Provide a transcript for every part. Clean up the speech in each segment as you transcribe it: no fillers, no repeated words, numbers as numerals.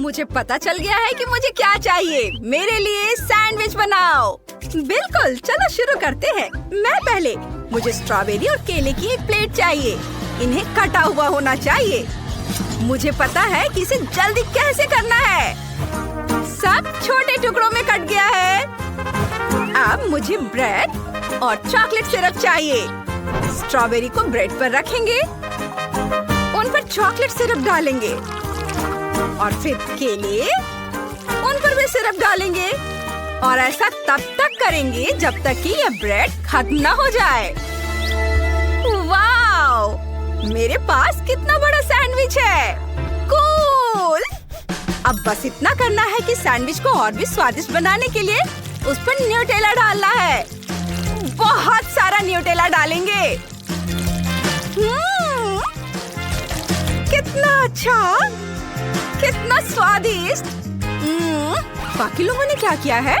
मुझे पता चल गया है कि मुझे क्या चाहिए। मेरे लिए सैंडविच बनाओ। बिल्कुल, चलो शुरू करते हैं। मैं पहले, मुझे स्ट्रॉबेरी और केले की एक प्लेट चाहिए। इन्हें कटा हुआ होना चाहिए। मुझे पता है कि इसे जल्दी कैसे करना है। सब छोटे टुकड़ों में कट गया है। अब मुझे ब्रेड और चॉकलेट सिरप चाहिए। स्ट्रॉबेरी को ब्रेड पर रखेंगे, उन पर चॉकलेट सिरप डालेंगे और फिर केले, उन पर भी सिरप डालेंगे और ऐसा तब तक करेंगे जब तक कि यह ब्रेड खत्म न हो जाए। वाओ! मेरे पास कितना बड़ा सैंडविच है। कूल! अब बस इतना करना है कि सैंडविच को और भी स्वादिष्ट बनाने के लिए उस पर न्यूटेला डालना है। बहुत सारा न्यूटेला डालेंगे। कितना अच्छा, कितना स्वादिष्ट। बाकी लोगों ने क्या किया है?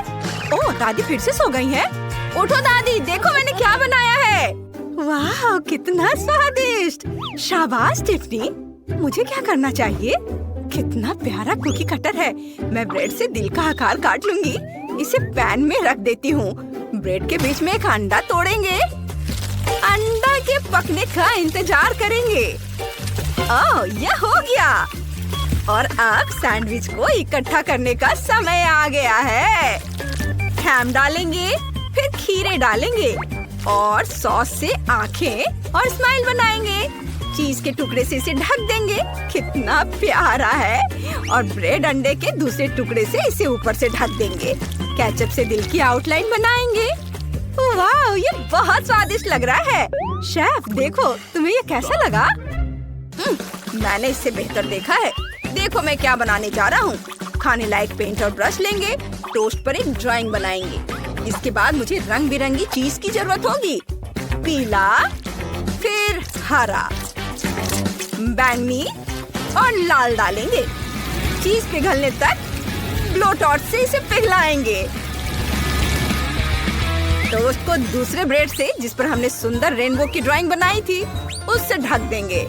ओह, दादी फिर से सो गई हैं। उठो दादी, देखो मैंने क्या बनाया है। वाह, कितना स्वादिष्ट। शाबाश टिफनी। मुझे क्या करना चाहिए? कितना प्यारा कुकी कटर है। मैं ब्रेड से दिल का आकार काट लूंगी। इसे पैन में रख देती हूँ। ब्रेड के बीच में एक अंडा तोड़ेंगे। अंडा के पकने का इंतजार करेंगे। ओह, यह हो गया। और अब सैंडविच को इकट्ठा करने का समय आ गया है। हैम डालेंगे, फिर खीरे डालेंगे और सॉस से आंखें और स्माइल बनाएंगे। चीज के टुकड़े से इसे ढक देंगे। कितना प्यारा है। और ब्रेड अंडे के दूसरे टुकड़े से इसे ऊपर से ढक देंगे। केचप से दिल की आउटलाइन बनाएंगे। वाह, ये बहुत स्वादिष्ट लग रहा है। शेफ देखो, तुम्हें ये कैसा लगा? मैंने इससे बेहतर देखा है। देखो मैं क्या बनाने जा रहा हूँ। खाने लायक पेंट और ब्रश लेंगे। टोस्ट पर एक ड्राइंग बनाएंगे। इसके बाद मुझे रंग बिरंगी चीज की जरूरत होगी। पीला, फिर हरा, बैंगनी और लाल डालेंगे। चीज पिघलने तक ब्लो टॉर्च से इसे पिघलाएंगे। टोस्ट को दूसरे ब्रेड से, जिस पर हमने सुंदर रेनबो की ड्राइंग बनाई थी, उससे ढक देंगे।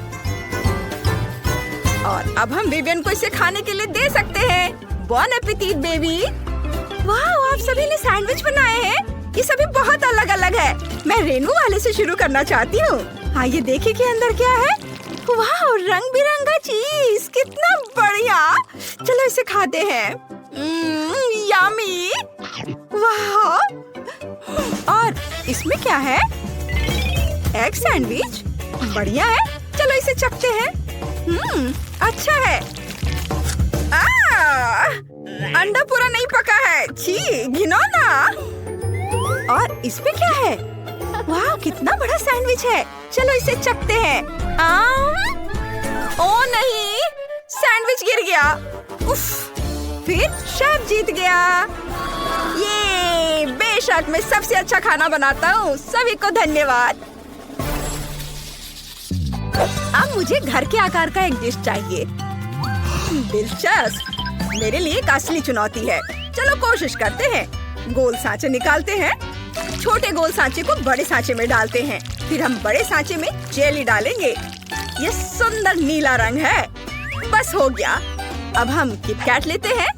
और अब हम बेबियन को इसे खाने के लिए दे सकते हैं। बॉन एपेटीट बेबी। वाह, आप सभी ने सैंडविच बनाए हैं। ये सभी बहुत अलग अलग है। मैं रेनबो वाले से शुरू करना चाहती हूँ। आइए देखें कि अंदर क्या है। वाह, रंग बिरंगा चीज, कितना बढ़िया। चलो इसे खाते हैं। यम्मी। वाह, और इसमें क्या है? Egg sandwich. बढ़िया है, चलो इसे चखते हैं। अच्छा है। अंडा पूरा नहीं पका है। छी, घिनौना। और इसमें क्या है? वाह, कितना बड़ा सैंडविच है। चलो इसे चखते हैं। ओ नहीं, सैंडविच गिर गया। उफ, फिर शेफ जीत गया। ये बेशक मैं सबसे अच्छा खाना बनाता हूँ। सभी को धन्यवाद। अब मुझे घर के आकार का एक डिश चाहिए। दिलचस्प। मेरे लिए एक असली चुनौती है। चलो कोशिश करते हैं। गोल सांचे निकालते हैं। छोटे गोल सांचे को बड़े सांचे में डालते हैं। फिर हम बड़े सांचे में जेली डालेंगे। ये सुंदर नीला रंग है। बस हो गया। अब हम किटकैट लेते हैं।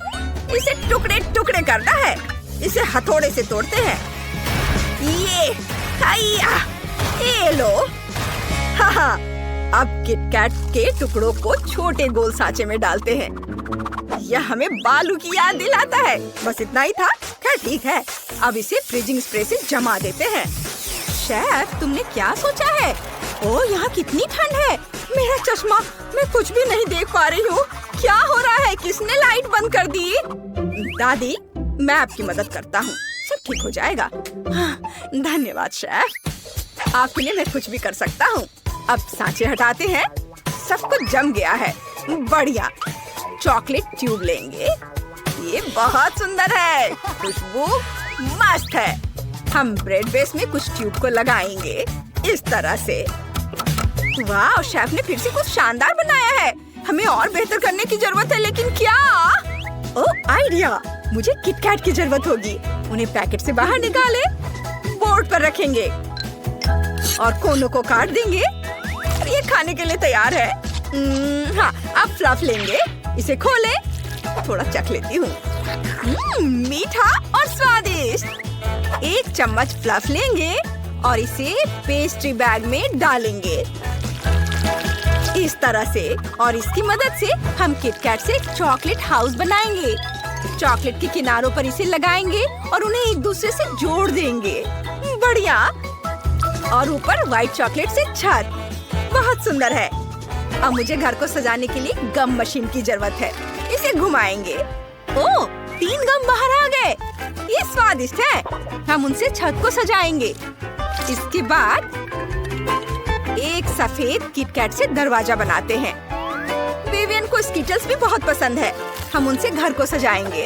इसे टुकड़े टुकड़े करना है। इसे हथौड़े से तोड़ते हैं। ये लो। हाँ, अब किटकैट के टुकड़ों को छोटे गोल सांचे में डालते हैं। यह हमें बालू की याद दिलाता है। बस इतना ही था। खैर ठीक है। अब इसे फ्रीजिंग स्प्रे से जमा देते हैं। शेफ, तुमने क्या सोचा है? ओह, यहाँ कितनी ठंड है। मेरा चश्मा, मैं कुछ भी नहीं देख पा रही हूँ। क्या हो रहा है? किसने लाइट बंद कर दी? दादी, मैं आपकी मदद करता हूँ। सब ठीक हो जाएगा। धन्यवाद शेफ। आपके लिए मैं कुछ भी कर सकता हूँ। अब सांचे हटाते हैं। सब कुछ जम गया है। बढ़िया। चॉकलेट ट्यूब लेंगे। ये बहुत सुंदर है। खुशबू मस्त है। हम ब्रेड बेस में कुछ ट्यूब को लगाएंगे इस तरह से। वाह, शेफ ने फिर से कुछ शानदार बनाया है। हमें और बेहतर करने की जरूरत है, लेकिन क्या? ओह, आइडिया। मुझे किटकैट की जरूरत होगी। उन्हें पैकेट से बाहर निकाले, बोर्ड पर रखेंगे और कोनों को काट देंगे। ये खाने के लिए तैयार है। हाँ, अब फ्लफ लेंगे। इसे खोलें थोड़ा चख लेती हूँ। मीठा और स्वादिष्ट। एक चम्मच फ्लफ लेंगे और इसे पेस्ट्री बैग में डालेंगे इस तरह से, और इसकी मदद से हम किटकैट से एक चॉकलेट हाउस बनाएंगे। चॉकलेट के किनारों पर इसे लगाएंगे और उन्हें एक दूसरे से जोड़ देंगे। बढ़िया। और ऊपर व्हाइट चॉकलेट से छत। बहुत सुंदर है। अब मुझे घर को सजाने के लिए गम मशीन की जरूरत है। इसे घुमाएंगे। ओह, 3 गम बाहर आ गए। ये स्वादिष्ट है। हम उनसे छत को सजाएंगे। इसके बाद एक सफेद किटकैट से दरवाजा बनाते हैं। विवियन को स्कीटल्स भी बहुत पसंद है। हम उनसे घर को सजाएंगे।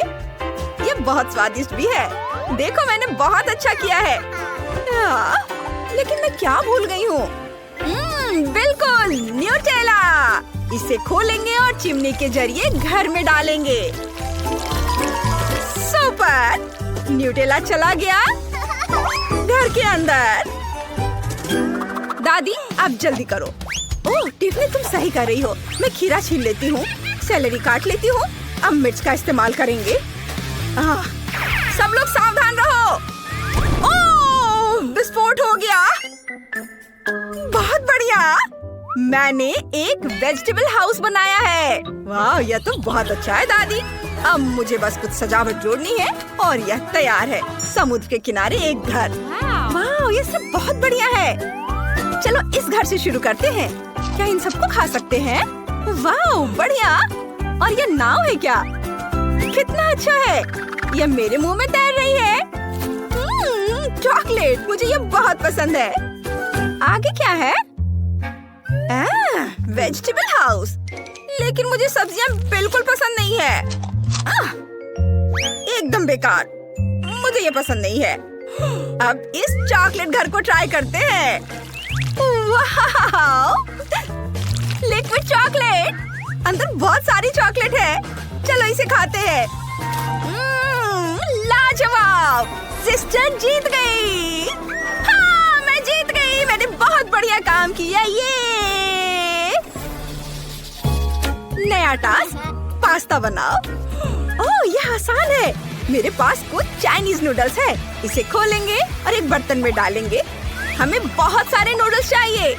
ये बहुत स्वादिष्ट भी है। देखो, मैंने बहुत अच्छा किया है। लेकिन मैं क्या भूल गई हूँ? बिल्कुल, न्यूटेला। इसे खोलेंगे और चिमनी के जरिए घर में डालेंगे। सुपर! न्यूटेला चला गया घर के अंदर। दादी, आप जल्दी करो। ओह, टिफनी, तुम सही कर रही हो। मैं खीरा छील लेती हूँ, सेलेरी काट लेती हूँ। अब मिर्च का इस्तेमाल करेंगे। सब लोग सावधान रहो। ओह, विस्फोट हो गया। बहुत बढ़िया। मैंने एक वेजिटेबल हाउस बनाया है। वाह, यह तो बहुत अच्छा है दादी। अब मुझे बस कुछ सजावट जोड़नी है और यह तैयार है। समुद्र के किनारे एक घर। वाह, यह सब बहुत बढ़िया है। चलो इस घर से शुरू करते हैं। क्या इन सबको खा सकते हैं? वाह, बढ़िया। और यह नाव है क्या? कितना अच्छा है। यह मेरे मुंह में तैर रही है। चॉकलेट, मुझे यह बहुत पसंद है। आगे क्या है? Vegetable house. लेकिन मुझे सब्जियां बिल्कुल पसंद नहीं है। एकदम बेकार। मुझे ये पसंद नहीं है। अब इस चॉकलेट घर को ट्राई करते हैं। वाह! Liquid chocolate. अंदर बहुत सारी चॉकलेट है। चलो इसे खाते हैं। लाजवाब! सिस्टर जीत गई। हाँ, मैं जीत गई। मैंने बहुत बढ़िया काम किया। ये नया टास्क, पास्ता बनाओ। ओह, यह आसान है। मेरे पास कुछ चाइनीज नूडल्स है। इसे खोलेंगे और एक बर्तन में डालेंगे। हमें बहुत सारे नूडल्स चाहिए।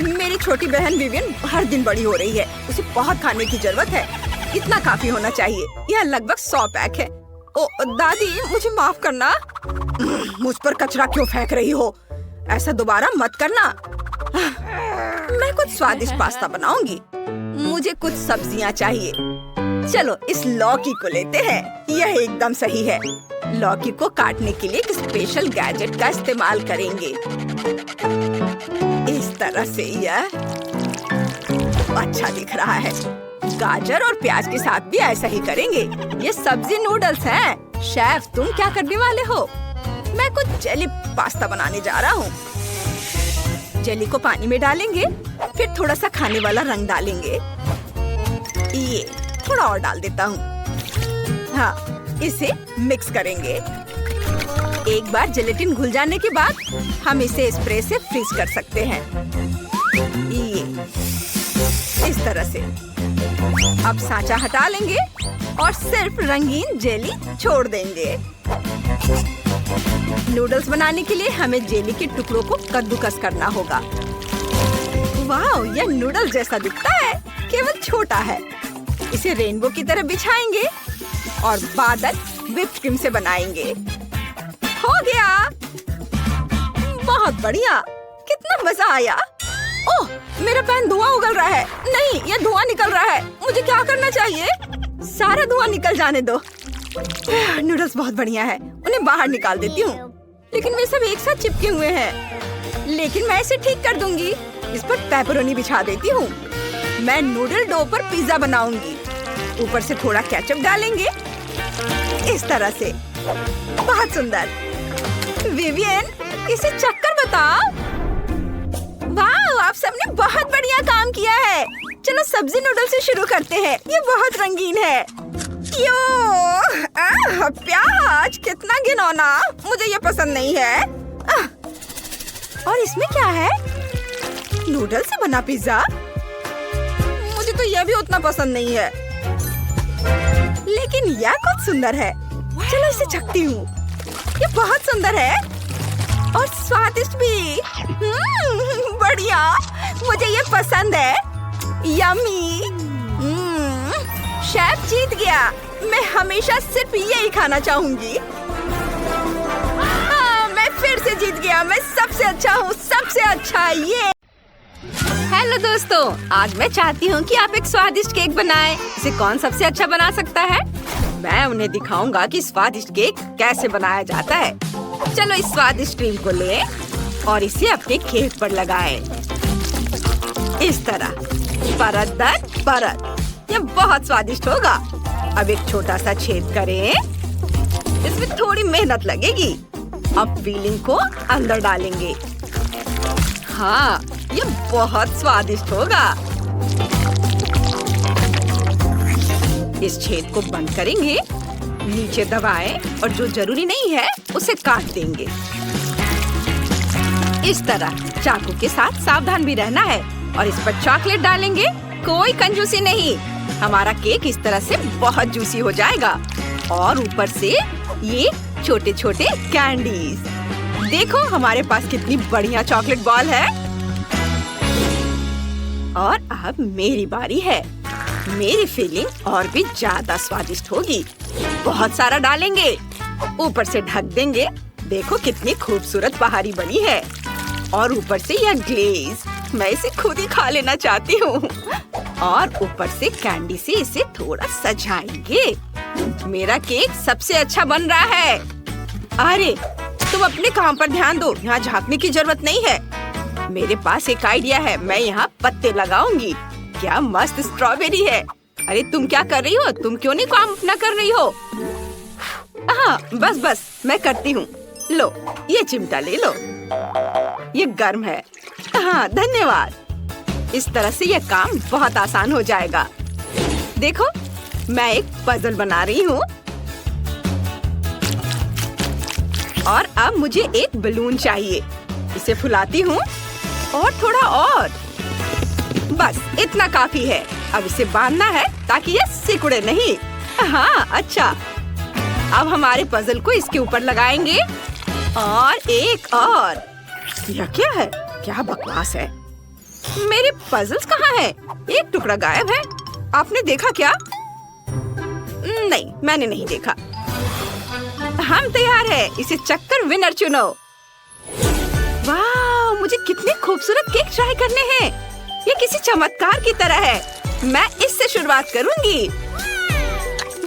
मेरी छोटी बहन विवियन हर दिन बड़ी हो रही है। उसे बहुत खाने की जरूरत है। इतना काफी होना चाहिए। यह लगभग 100 पैक है। ओ दादी, मुझे माफ करना। मुझ पर कचरा क्यों फेंक रही हो? ऐसा दोबारा मत करना। मैं कुछ स्वादिष्ट पास्ता बनाऊंगी। मुझे कुछ सब्जियां चाहिए। चलो इस लौकी को लेते हैं। यह एकदम सही है। लौकी को काटने के लिए एक स्पेशल गैजेट का इस्तेमाल करेंगे। इस तरह से यह अच्छा दिख रहा है। गाजर और प्याज के साथ भी ऐसा ही करेंगे। ये सब्जी नूडल्स हैं। शेफ, तुम क्या करने वाले हो? मैं कुछ जेली पास्ता बनाने जा रहा हूँ। जेली को पानी में डालेंगे, फिर थोड़ा सा खाने वाला रंग डालेंगे। ये थोड़ा और डाल देता हूँ। हाँ, इसे मिक्स करेंगे। एक बार जेलेटिन घुल जाने के बाद हम इसे स्प्रे से फ्रीज कर सकते हैं। ये इस तरह से। अब सांचा हटा लेंगे और सिर्फ रंगीन जेली छोड़ देंगे। नूडल्स बनाने के लिए हमें जेली के टुकड़ों को कद्दूकस करना होगा। वाह, यह नूडल जैसा दिखता है, केवल छोटा है। इसे रेनबो की तरह बिछाएंगे और बादल व्हिप्ड क्रीम से बनाएंगे। हो गया। बहुत बढ़िया। कितना मजा आया। ओह, मेरा पैन धुआं उगल रहा है। नहीं, यह धुआं निकल रहा है। मुझे क्या करना चाहिए? सारा धुआं निकल जाने दो। नूडल्स बहुत बढ़िया है। उन्हें बाहर निकाल देती हूँ। लेकिन वे सब एक साथ चिपके हुए हैं। लेकिन मैं इसे ठीक कर दूंगी। इस पर पेपरोनी बिछा देती हूँ। मैं नूडल डो पर पिज्जा बनाऊंगी। ऊपर से थोड़ा केचप डालेंगे। इस तरह से। बहुत सुंदर। विवियन, इसे चक्कर बताओ। वाह, आप सबने बहुत बढ़िया काम किया है। चलो सब्जी नूडल से शुरू करते हैं। ये बहुत रंगीन है। यो, प्याज, कितना घिनौना। मुझे ये पसंद नहीं है। और इसमें क्या है? नूडल से बना पिज्जा? मुझे तो यह भी उतना पसंद नहीं है। लेकिन यह कुछ सुंदर है। चलो इसे चखती हूँ। ये बहुत सुंदर है और स्वादिष्ट भी। बढ़िया, मुझे ये पसंद है। यम्मी। शेफ जीत गया। मैं हमेशा सिर्फ यही खाना चाहूंगी। मैं फिर से जीत गया। मैं सबसे अच्छा हूँ, सबसे अच्छा। ये हेलो दोस्तों, आज मैं चाहती हूँ कि आप एक स्वादिष्ट केक बनाएं। इसे कौन सबसे अच्छा बना सकता है? मैं उन्हें दिखाऊंगा कि स्वादिष्ट केक कैसे बनाया जाता है। चलो इस स्वादिष्ट क्रीम को लें और इसे अपने केक पर लगाएं। इस तरह परत दर परत। यह बहुत स्वादिष्ट होगा। अब एक छोटा सा छेद करें। इसमें थोड़ी मेहनत लगेगी। अब फिलिंग को अंदर डालेंगे। हाँ, ये बहुत स्वादिष्ट होगा। इस छेद को बंद करेंगे, नीचे दबाएं और जो जरूरी नहीं है उसे काट देंगे। इस तरह चाकू के साथ सावधान भी रहना है और इस पर चॉकलेट डालेंगे। कोई कंजूसी नहीं। हमारा केक इस तरह से बहुत जूसी हो जाएगा। और ऊपर से ये छोटे छोटे कैंडीज। देखो हमारे पास कितनी बढ़िया चॉकलेट बॉल है। और अब मेरी बारी है। मेरी फिलिंग और भी ज्यादा स्वादिष्ट होगी। बहुत सारा डालेंगे, ऊपर से ढक देंगे। देखो कितनी खूबसूरत बाहरी बनी है। और ऊपर से यह ग्लेज। मैं इसे खुद ही खा लेना चाहती हूँ। और ऊपर से कैंडी से इसे थोड़ा सजाएंगे। मेरा केक सबसे अच्छा बन रहा है। अरे तुम अपने काम पर ध्यान दो, यहाँ झांकने की जरूरत नहीं है। मेरे पास एक आइडिया है। मैं यहाँ पत्ते लगाऊंगी। क्या मस्त स्ट्रॉबेरी है। अरे तुम क्या कर रही हो? तुम क्यों नहीं काम अपना कर रही हो? हाँ बस मैं करती हूँ। लो ये चिमटा ले लो। ये गर्म है। हाँ धन्यवाद। इस तरह से ये काम बहुत आसान हो जाएगा। देखो मैं एक पजल बना रही हूँ। और अब मुझे एक बलून चाहिए। इसे फुलाती हूँ और थोड़ा और। बस इतना काफी है। अब इसे बांधना है ताकि ये सिकुड़े नहीं। हाँ अच्छा। अब हमारे पजल को इसके ऊपर लगाएंगे। और एक और। यह क्या है? क्या बकवास है। मेरे पजल्स कहाँ हैं? एक टुकड़ा गायब है। आपने देखा क्या? नहीं मैंने नहीं देखा। हम तैयार है। इसे चक्कर विनर चुनो। वाह, मुझे कितने खूबसूरत केक ट्राई करने हैं। ये किसी चमत्कार की तरह है। मैं इससे शुरुआत करूंगी।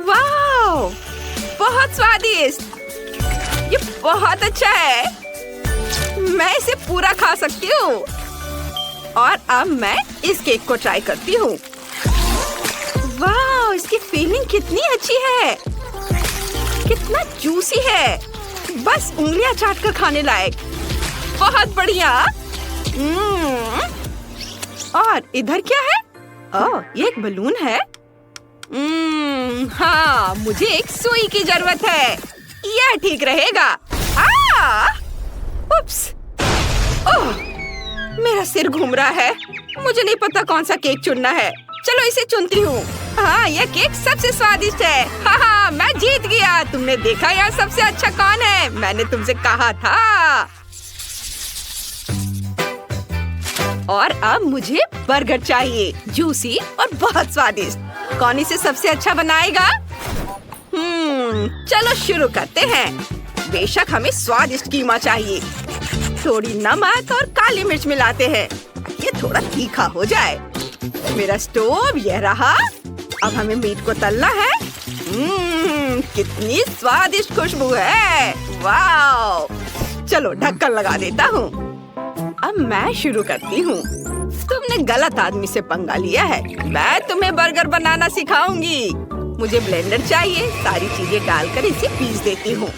वाह, बहुत स्वादिष्ट। ये बहुत अच्छा है। मैं इसे पूरा खा सकती हूँ। और अब मैं इस केक को ट्राई करती हूँ। वाह, इसकी फीलिंग कितनी अच्छी है। कितना जूसी है। बस उंगलियां चाट कर खाने लायक। बहुत बढ़िया। और इधर क्या है? ओह, ये एक बलून है। हाँ, मुझे एक सुई की जरूरत है। यह ठीक रहेगा। उप्स। ओह, मेरा सिर घूम रहा है। मुझे नहीं पता कौन सा केक चुनना है। चलो इसे चुनती हूँ। हाँ, यह केक सबसे स्वादिष्ट है। हाँ, मैं जीत गया। तुमने देखा यहाँ सबसे अच्छा कौन है? मैंने तुमसे कहा था। और अब मुझे बर्गर चाहिए, जूसी और बहुत स्वादिष्ट। कौन इसे सबसे अच्छा बनाएगा? चलो शुरू करते हैं। बेशक हमें स्वादिष्ट कीमा चाहिए। थोड़ी नमक और काली मिर्च मिलाते हैं। ये थोड़ा तीखा हो जाए। मेरा स्टोव यह रहा। अब हमें मीट को तलना है। कितनी स्वादिष्ट खुशबू है। वाओ, चलो ढक्कन लगा देता हूँ। अब मैं शुरू करती हूँ। तुमने गलत आदमी से पंगा लिया है। मैं तुम्हें बर्गर बनाना सिखाऊंगी। मुझे ब्लेंडर चाहिए। सारी चीजें डालकर इसे पीस देती हूँ।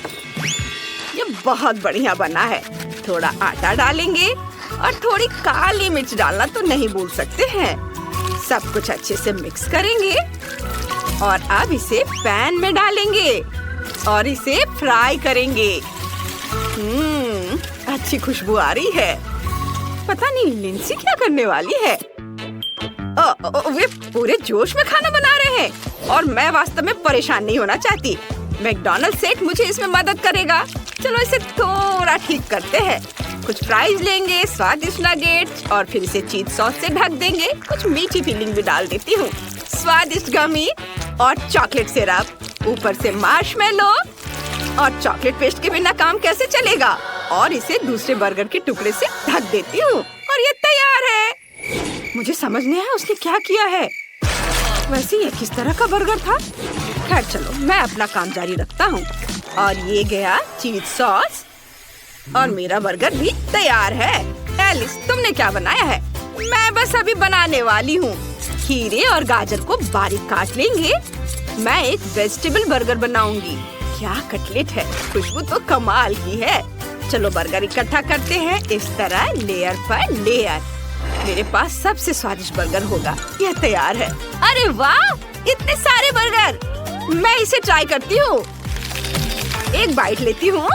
ये बहुत बढ़िया बना है। थोड़ा आटा डालेंगे और थोड़ी काली मिर्च डालना तो नहीं भूल सकते हैं। सब कुछ अच्छे से मिक्स करेंगे और अब इसे पैन में डालेंगे और इसे फ्राई करेंगे। अच्छी खुशबू आ रही है। पता नहीं लिंसी क्या करने वाली है। वे पूरे जोश में खाना बना रहे हैं और मैं वास्तव में परेशान नहीं होना चाहती। मैकडॉनल्ड सेठ मुझे इसमें मदद करेगा। चलो इसे थोड़ा ठीक करते हैं। कुछ फ्राइज लेंगे, स्वादिष्ट नगेट्स और फिर इसे चीज सॉस से ढक देंगे। कुछ मीठी फिलिंग भी डाल देती हूँ, स्वादिष्ट गमी और चॉकलेट सिरप, ऊपर से मार्शमेलो। और चॉकलेट पेस्ट के बिना काम कैसे चलेगा। और इसे दूसरे बर्गर के टुकड़े से ढक देती हूँ और ये तैयार है। मुझे समझ नहीं आया उसने क्या किया है। वैसे ये किस तरह का बर्गर था। खैर चलो मैं अपना काम जारी रखता हूँ। और ये गया चीज सॉस और मेरा बर्गर भी तैयार है। एलिस तुमने क्या बनाया है? मैं बस अभी बनाने वाली हूँ। खीरे और गाजर को बारीक काट लेंगे। मैं एक वेजिटेबल बर्गर बनाऊंगी। क्या कटलेट है, खुशबू तो कमाल की है। चलो बर्गर इकट्ठा करते हैं, इस तरह लेयर पर लेयर। मेरे पास सबसे स्वादिष्ट बर्गर होगा। यह तैयार है। अरे वाह, इतने सारे बर्गर। मैं इसे ट्राई करती हूँ। एक बाइट लेती हूँ।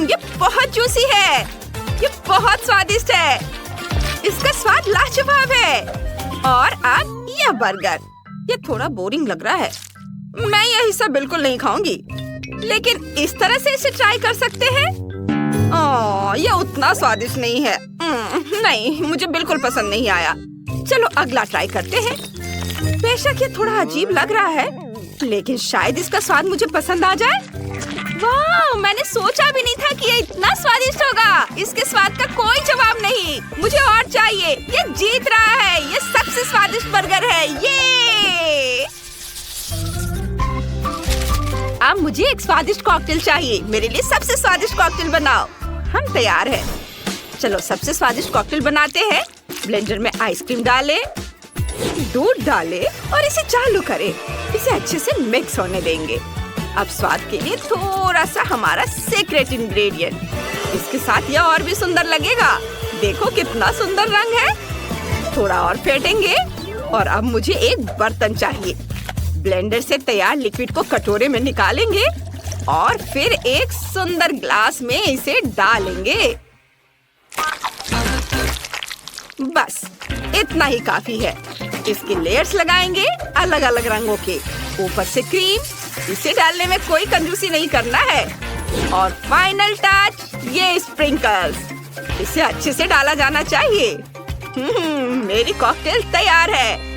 ये बहुत जूसी है। ये बहुत स्वादिष्ट है। इसका स्वाद लाजवाब है। और अब यह बर्गर। ये थोड़ा बोरिंग लग रहा है। मैं यह हिस्सा बिल्कुल नहीं खाऊंगी, लेकिन इस तरह से इसे ट्राई कर सकते हैं। यह उतना स्वादिष्ट नहीं है। नहीं, मुझे बिल्कुल पसंद नहीं आया। चलो अगला ट्राई करते हैं। बेशक ये थोड़ा अजीब लग रहा है, लेकिन शायद इसका स्वाद मुझे पसंद आ जाए। वाह, मैंने सोचा भी नहीं था कि ये इतना स्वादिष्ट होगा। इसके स्वाद का कोई जवाब नहीं। मुझे और चाहिए। ये जीत रहा है। ये सबसे स्वादिष्ट बर्गर है। ये अब मुझे एक स्वादिष्ट कॉकटेल चाहिए। मेरे लिए सबसे स्वादिष्ट कॉकटेल बनाओ। हम तैयार हैं। चलो सबसे स्वादिष्ट कॉकटेल बनाते हैं। ब्लेंडर में आइसक्रीम डालें, दूध डालें और इसे चालू करें। इसे अच्छे से मिक्स होने देंगे। अब स्वाद के लिए थोड़ा सा हमारा सीक्रेट इंग्रेडिएंट। इसके साथ यह और भी सुंदर लगेगा। देखो कितना सुंदर रंग है। थोड़ा और फेंटेंगे। और अब मुझे एक बर्तन चाहिए। ब्लेंडर से तैयार लिक्विड को कटोरे में निकालेंगे और फिर एक सुंदर ग्लास में इसे डालेंगे। बस इतना ही काफी है। इसके लेयर्स लगाएंगे अलग अलग रंगों के। ऊपर से क्रीम। इसे डालने में कोई कंजूसी नहीं करना है। और फाइनल टच, ये स्प्रिंकल्स। इसे अच्छे से डाला जाना चाहिए। मेरी कॉकटेल तैयार है।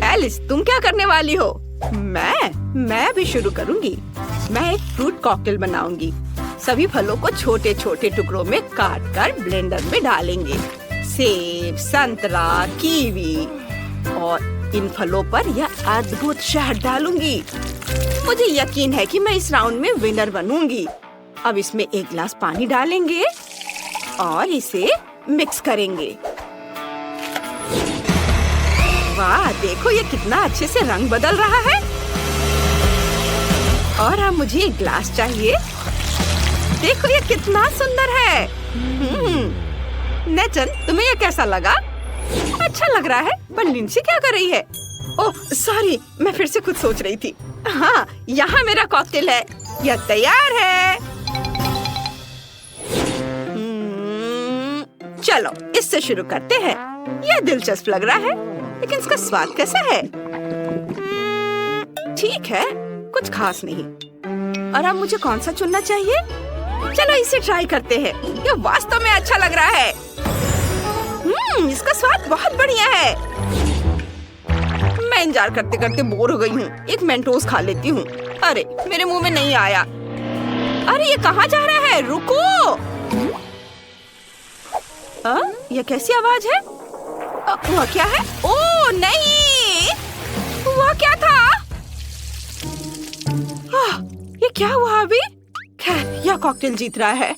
एलिस तुम क्या करने वाली हो? मैं भी शुरू करूंगी। मैं एक फ्रूट कॉकटेल बनाऊंगी। सभी फलों को छोटे छोटे टुकड़ों में काट कर ब्लेंडर में डालेंगे। सेब, संतरा, कीवी और इन फलों पर यह अद्भुत शहद डालूंगी। मुझे यकीन है कि मैं इस राउंड में विनर बनूंगी। अब इसमें एक गिलास पानी डालेंगे और इसे मिक्स करेंगे। वाह, देखो ये कितना अच्छे से रंग बदल रहा है। और अब मुझे एक ग्लास चाहिए। देखो ये कितना सुंदर है। नेचन, तुम्हें ये कैसा लगा? अच्छा लग रहा है, पर लिंसी क्या कर रही है? ओह सॉरी, मैं फिर से कुछ सोच रही थी। हाँ, यहाँ मेरा कॉकटेल है। यह तैयार है। चलो इससे शुरू करते हैं। यह दिलचस्प लग रहा है, लेकिन इसका स्वाद कैसा है? ठीक है, कुछ खास नहीं। और अब मुझे कौन सा चुनना चाहिए? चलो इसे ट्राई करते हैं। यह वास्तव में अच्छा लग रहा है। इसका स्वाद बहुत बढ़िया है। मैं इंतजार करते करते बोर हो गई हूँ। एक मेंटोस खा लेती हूँ। अरे मेरे मुंह में नहीं आया। अरे ये कहाँ जा रहा है? रुको। यह कैसी आवाज है? वह क्या है? ओह नहीं, वह क्या था? ये क्या हुआ अभी? खैर, यह कॉकटेल जीत रहा है।